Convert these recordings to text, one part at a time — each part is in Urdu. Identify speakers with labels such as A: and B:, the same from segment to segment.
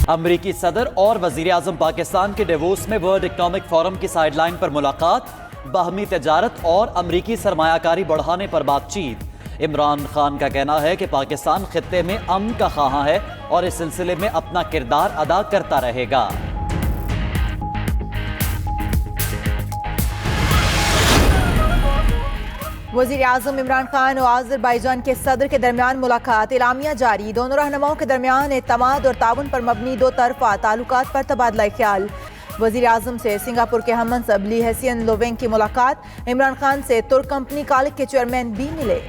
A: امریکی صدر اور وزیر اعظم پاکستان کے ڈیووس میں ورلڈ اکنامک فورم کی سائیڈ لائن پر ملاقات، باہمی تجارت اور امریکی سرمایہ کاری بڑھانے پر بات چیت۔ عمران خان کا کہنا ہے کہ پاکستان خطے میں امن کا خواہاں ہے اور اس سلسلے میں اپنا کردار ادا کرتا رہے گا۔
B: وزیر اعظم عمران خان اور آذربائیجان کے صدر کے درمیان ملاقات، اعلامیہ جاری۔ دونوں رہنماؤں کے درمیان اعتماد اور تعاون پر مبنی دو طرفہ تعلقات پر تبادلہ خیال۔ وزیر اعظم سے سنگاپور کے ہم منصب لی ہسین لوونگ کی ملاقات، عمران خان سے ترک کمپنی کالک کے چیئرمین بھی ملے۔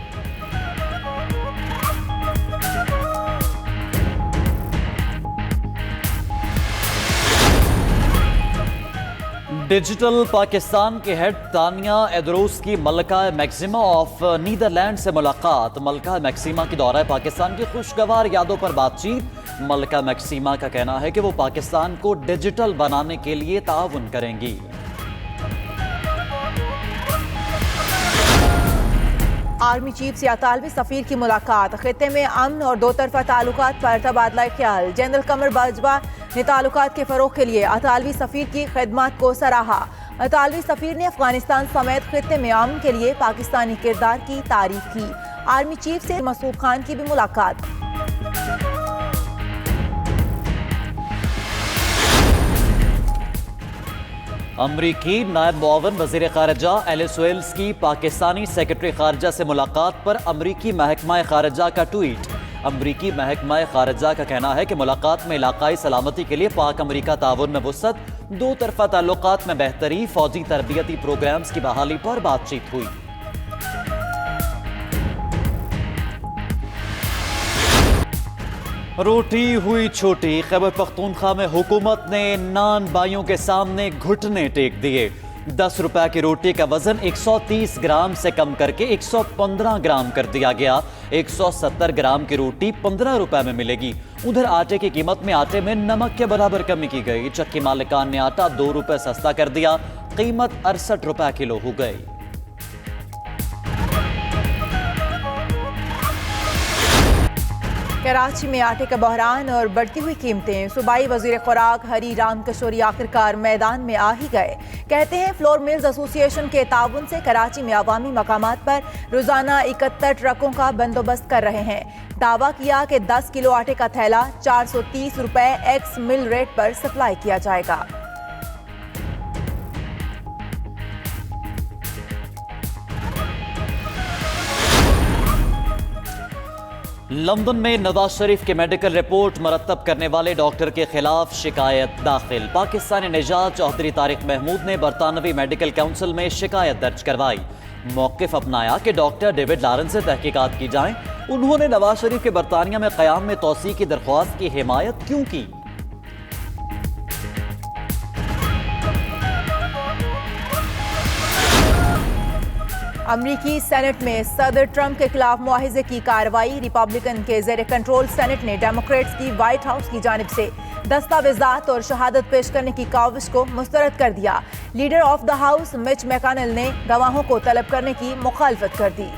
A: ڈیجیٹل پاکستان کے ہیڈ تانیہ ایدروس کی ملکہ میکسیما آف نیدرلینڈ سے ملاقات، ملکہ میکسیما کی دورہ پاکستان کی خوشگوار یادوں پر بات چیت۔ ملکہ میکسیما کا کہنا ہے کہ وہ پاکستان کو ڈیجیٹل بنانے کے لیے تعاون کریں گی۔
B: آرمی چیف سے اطالوی سفیر کی ملاقات، خطے میں امن اور دو طرفہ تعلقات پر تبادلہ خیال۔ جنرل قمر باجوہ نے تعلقات کے فروغ کے لیے اطالوی سفیر کی خدمات کو سراہا۔ اطالوی سفیر نے افغانستان سمیت خطے میں امن کے لیے پاکستانی کردار کی تعریف کی۔ آرمی چیف سے مسعود خان کی بھی ملاقات۔
A: امریکی نائب معاون وزیر خارجہ ایلس ویلز کی پاکستانی سیکرٹری خارجہ سے ملاقات پر امریکی محکمہ خارجہ کا ٹویٹ۔ امریکی محکمہ خارجہ کا کہنا ہے کہ ملاقات میں علاقائی سلامتی کے لیے پاک امریکہ تعاون میں وسعت، دو طرفہ تعلقات میں بہتری، فوجی تربیتی پروگرامز کی بحالی پر بات چیت ہوئی۔ روٹی ہوئی چھوٹی، خیبر پختونخوا میں حکومت نے نان بائیوں کے سامنے گھٹنے ٹیک دیے۔ 10 روپے کی روٹی کا وزن 130 گرام سے کم کر کے 115 گرام کر دیا گیا۔ 170 گرام کی روٹی 15 روپے میں ملے گی۔ ادھر آٹے کی قیمت میں آٹے میں نمک کے برابر کمی کی گئی۔ چکی مالکان نے آٹا 2 روپے سستا کر دیا، قیمت 68 روپے کلو ہو گئی۔
B: کراچی میں آٹے کا بحران اور بڑھتی ہوئی قیمتیں، صوبائی وزیر خوراک ہری رام کشوری آخرکار میدان میں آ ہی گئے۔ کہتے ہیں فلور ملز ایسوسی ایشن کے تعاون سے کراچی میں عوامی مقامات پر روزانہ 71 ٹرکوں کا بندوبست کر رہے ہیں۔ دعویٰ کیا کہ 10 کلو آٹے کا تھیلا 430 روپے ایکس مل ریٹ پر سپلائی کیا جائے گا۔
A: لندن میں نواز شریف کے میڈیکل رپورٹ مرتب کرنے والے ڈاکٹر کے خلاف شکایت داخل۔ پاکستانی نژاد چوہدری طارق محمود نے برطانوی میڈیکل کونسل میں شکایت درج کروائی، موقف اپنایا کہ ڈاکٹر ڈیوڈ لارنس سے تحقیقات کی جائیں۔ انہوں نے نواز شریف کے برطانیہ میں قیام میں توسیع کی درخواست کی حمایت کیوں کی؟
B: امریکی سینٹ میں صدر ٹرمپ کے خلاف مواخذے کی کارروائی، ریپبلکن کے زیر کنٹرول سینٹ نے ڈیموکریٹس کی وائٹ ہاؤس کی جانب سے دستاویزات اور شہادت پیش کرنے کی کاوش کو مسترد کر دیا۔ لیڈر آف دا ہاؤس مچ میکانل نے گواہوں کو طلب کرنے کی مخالفت کر دی۔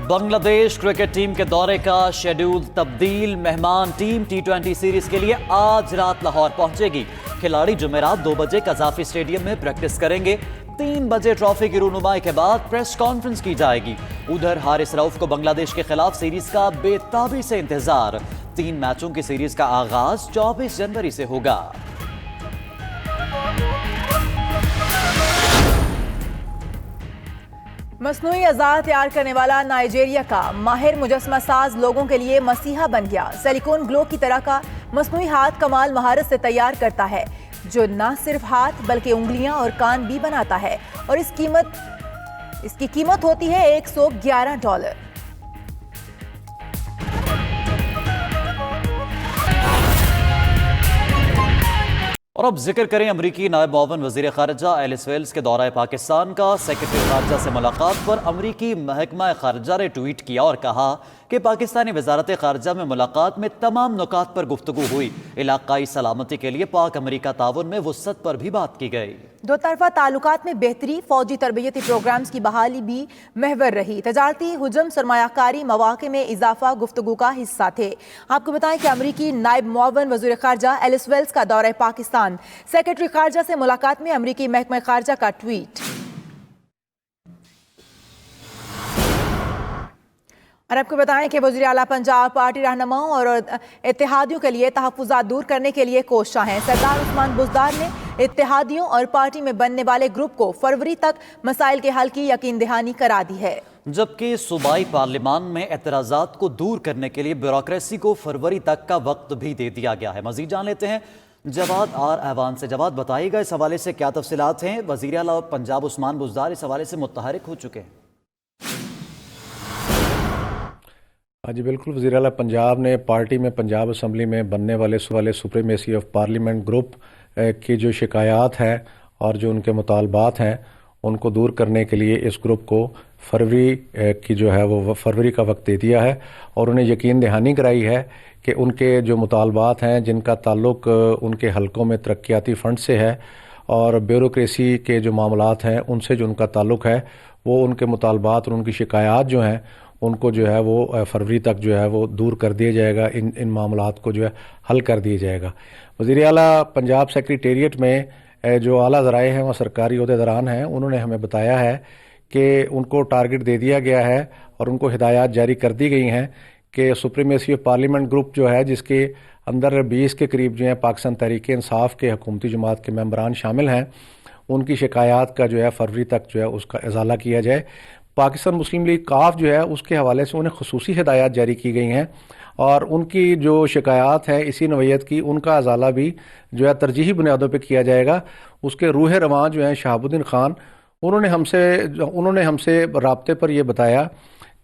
A: بنگلہ دیش کرکٹ ٹیم کے دورے کا شیڈول تبدیل، مہمان ٹیم T20 سیریز کے لیے آج رات لاہور پہنچے گی۔ کھلاڑی جمعرات 2 بجے قذافی اسٹیڈیم میں پریکٹس کریں گے۔ 3 بجے ٹرافی کی رونمائی کے بعد پریس کانفرنس کی جائے گی۔ ادھر حارث رؤف کو بنگلہ دیش کے خلاف سیریز کا بے تابی سے انتظار۔ 3 میچوں کی سیریز کا آغاز 24 جنوری سے ہوگا۔
B: مصنوعی اعضاء تیار کرنے والا نائجیریا کا ماہر مجسمہ ساز لوگوں کے لیے مسیحا بن گیا۔ سلیکون گلو کی طرح کا مصنوعی ہاتھ کمال مہارت سے تیار کرتا ہے، جو نہ صرف ہاتھ بلکہ انگلیاں اور کان بھی بناتا ہے، اور اس کی قیمت ہوتی ہے $111۔
A: اور اب ذکر کریں امریکی نائب معاون وزیر خارجہ ایلس ویلز کے دورہ پاکستان کا۔ سیکرٹری خارجہ سے ملاقات پر امریکی محکمہ خارجہ نے ٹویٹ کیا اور کہا کہ پاکستانی وزارت خارجہ میں ملاقات میں تمام نکات پر گفتگو ہوئی۔ علاقائی سلامتی کے لیے پاک امریکہ تعاون میں وسعت پر بھی بات کی گئی۔
B: دو طرفہ تعلقات میں بہتری، فوجی تربیتی پروگرامز کی بحالی بھی محور رہی۔ تجارتی حجم، سرمایہ کاری مواقع میں اضافہ گفتگو کا حصہ تھے۔ آپ کو بتائیں کہ امریکی نائب معاون وزیر خارجہ ایلس ویلز کا دورہ پاکستان، سیکرٹری خارجہ سے ملاقات میں امریکی محکمہ خارجہ کا ٹویٹ۔ اور آپ کو بتائیں کہ وزیر اعلیٰ پنجاب پارٹی رہنماؤں اور اتحادیوں کے لیے تحفظات دور کرنے کے لیے کوشاں ہیں۔ سردار عثمان بزدار نے اتحادیوں اور پارٹی میں بننے والے گروپ کو فروری تک مسائل کے حل کی یقین دہانی کرا دی ہے،
A: جبکہ صوبائی پارلیمان میں اعتراضات کو دور کرنے کے لیے بیوروکریسی کو فروری تک کا وقت بھی دے دیا گیا ہے۔ مزید جان لیتے ہیں جواد آر ایوان سے۔ جواد، بتائیے گا اس حوالے سے کیا تفصیلات ہیں؟ وزیر اعلیٰ پنجاب عثمان بزدار اس حوالے سے متحرک ہو چکے ہیں۔
C: جی بالکل، وزیر اعلیٰ پنجاب نے پارٹی میں پنجاب اسمبلی میں بننے والے سپریمیسی آف پارلیمنٹ گروپ کی جو شکایات ہیں اور جو ان کے مطالبات ہیں ان کو دور کرنے کے لیے اس گروپ کو فروری کی جو ہے وہ فروری کا وقت دے دیا ہے، اور انہیں یقین دہانی کرائی ہے کہ ان کے جو مطالبات ہیں جن کا تعلق ان کے حلقوں میں ترقیاتی فنڈ سے ہے اور بیوروکریسی کے جو معاملات ہیں ان سے جو ان کا تعلق ہے، وہ ان کے مطالبات اور ان کی شکایات جو ہیں ان کو جو ہے وہ فروری تک جو ہے وہ دور کر دیا جائے گا، ان معاملات کو جو ہے حل کر دیا جائے گا۔ وزیر اعلیٰ پنجاب سیکریٹریٹ میں جو اعلیٰ ذرائع ہیں وہ سرکاری عہدیداران ہیں، انہوں نے ہمیں بتایا ہے کہ ان کو ٹارگٹ دے دیا گیا ہے اور ان کو ہدایات جاری کر دی گئی ہیں کہ سپریمیسی آف پارلیمنٹ گروپ جو ہے جس کے اندر 20 کے قریب جو ہیں پاکستان تحریک انصاف کے حکومتی جماعت کے ممبران شامل ہیں، ان کی شکایات کا جو ہے فروری تک جو ہے اس کا ازالہ کیا جائے۔ پاکستان مسلم لیگ کاف جو ہے اس کے حوالے سے انہیں خصوصی ہدایات جاری کی گئی ہیں اور ان کی جو شکایات ہیں اسی نوعیت کی ان کا ازالہ بھی جو ہے ترجیحی بنیادوں پہ کیا جائے گا۔ اس کے روح رواں جو ہیں شہاب الدین خان، انہوں نے ہم سے رابطے پر یہ بتایا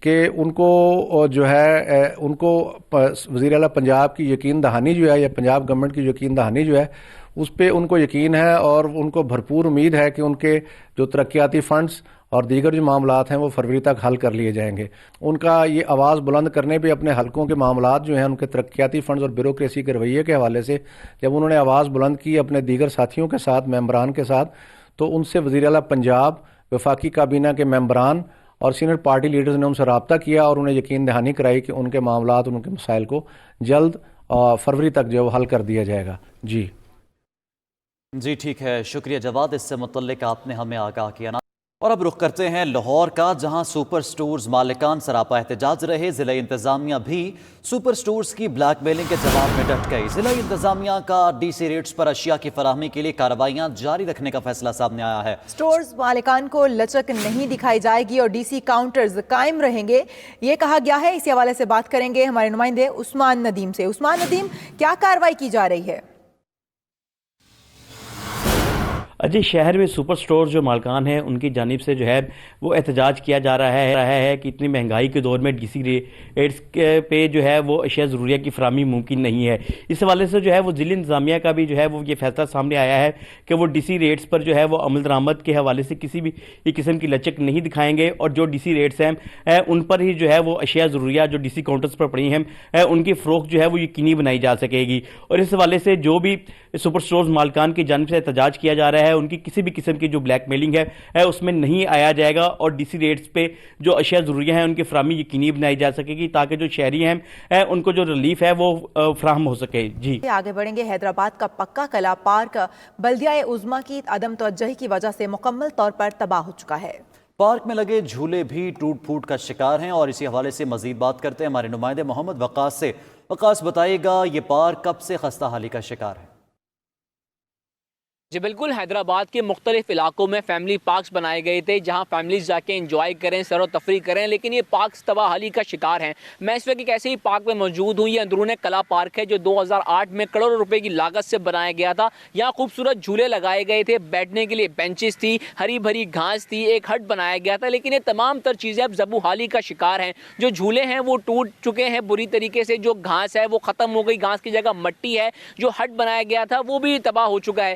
C: کہ ان کو جو ہے ان کو وزیر اعلیٰ پنجاب کی یقین دہانی جو ہے یا پنجاب گورنمنٹ کی یقین دہانی جو ہے اس پہ ان کو یقین ہے اور ان کو بھرپور امید ہے کہ ان کے جو ترقیاتی فنڈز اور دیگر جو معاملات ہیں وہ فروری تک حل کر لیے جائیں گے۔ ان کا یہ آواز بلند کرنے پہ اپنے حلقوں کے معاملات جو ہیں ان کے ترقیاتی فنڈز اور بیوروکریسی کے رویے کے حوالے سے جب انہوں نے آواز بلند کی اپنے دیگر ساتھیوں کے ساتھ، ممبران کے ساتھ، تو ان سے وزیر اعلیٰ پنجاب، وفاقی کابینہ کے ممبران اور سینئر پارٹی لیڈرز نے ان سے رابطہ کیا اور انہیں یقین دہانی کرائی کہ ان کے معاملات اور ان کے مسائل کو جلد فروری تک جو حل کر دیا جائے گا۔
A: جی ٹھیک ہے، شکریہ جواد، اس سے متعلق آپ نے ہمیں آگاہ کیا نا۔ اور اب رخ کرتے ہیں لاہور کا، جہاں سپر سٹورز مالکان سراپا احتجاج رہے۔ ضلع انتظامیہ بھی سپر سٹورز کی بلیک میلنگ کے جواب میں ڈٹ گئی۔ ضلع انتظامیہ کا ڈی سی ریٹس پر اشیاء کی فراہمی کے لیے کارروائیاں جاری رکھنے کا فیصلہ سامنے آیا ہے۔
B: سٹورز مالکان کو لچک نہیں دکھائی جائے گی اور ڈی سی کاؤنٹرز قائم رہیں گے، یہ کہا گیا ہے۔ اسی حوالے سے بات کریں گے ہمارے نمائندے عثمان ندیم سے۔ عثمان ندیم، کیا کارروائی کی جا رہی ہے؟
D: جی، شہر میں سپر سٹور جو مالکان ہیں ان کی جانب سے جو ہے وہ احتجاج کیا جا رہا ہے کہ اتنی مہنگائی کے دور میں ڈی سی ریٹس پہ جو ہے وہ اشیاء ضروریہ کی فراہمی ممکن نہیں ہے۔ اس حوالے سے جو ہے وہ ضلع انتظامیہ کا بھی جو ہے وہ یہ فیصلہ سامنے آیا ہے کہ وہ ڈی سی ریٹس پر جو ہے وہ عمل درآمد کے حوالے سے کسی بھی قسم کی لچک نہیں دکھائیں گے اور جو ڈی سی ریٹس ہیں ان پر ہی جو ہے وہ اشیاء ضروریہ جو ڈی سی کاؤنٹرز پر پڑی ہیں ان کی فروخت جو ہے وہ یقینی بنائی جا سکے گی۔ اور اس حوالے سے جو بھی سپر سٹورز مالکان کی جانب سے احتجاج کیا جا رہا ہے ان کی کسی بھی قسم کی جو بلیک میلنگ ہے اس میں نہیں آیا جائے گا اور ڈی سی ریٹس پہ جو اشیاء ضروریہ ہیں ان کی فراہمی یقینی بنائی جا سکے گی تاکہ جو شہری ہیں ان کو جو ریلیف ہے وہ فراہم ہو سکے۔ جی
B: آگے بڑھیں گے۔ حیدرآباد کا پکا کلا پارک بلدیہ عظمیٰ کی عدم توجہی کی وجہ سے مکمل طور پر تباہ ہو چکا ہے۔
A: پارک میں لگے جھولے بھی ٹوٹ پھوٹ کا شکار ہیں اور اسی حوالے سے مزید بات کرتے ہیں ہمارے نمائندے محمد وقاص سے۔ وقاص، بتائیے گا یہ پارک کب سے خستہ حالی کا شکار ہے؟
E: جی بالکل، حیدرآباد کے مختلف علاقوں میں فیملی پارکس بنائے گئے تھے جہاں فیملیز جا کے انجوائے کریں، سیر و تفریح کریں، لیکن یہ پارکس تباہ حالی کا شکار ہیں۔ میں اس وقت ایک ایسے ہی پارک میں موجود ہوں۔ یہ اندرون کلا پارک ہے جو 2008 میں کروڑوں روپے کی لاگت سے بنایا گیا تھا۔ یہاں خوبصورت جھولے لگائے گئے تھے، بیٹھنے کے لیے بینچز تھی، ہری بھری گھاس تھی، ایک ہٹ بنایا گیا تھا، لیکن یہ تمام تر چیزیں اب زبو حالی کا شکار ہیں۔ جو جھولے ہیں وہ ٹوٹ چکے ہیں بری طریقے سے، جو گھاس ہے وہ ختم ہو گئی، گھاس کی جگہ مٹی ہے، جو ہٹ بنایا گیا تھا وہ بھی تباہ ہو چکا ہے۔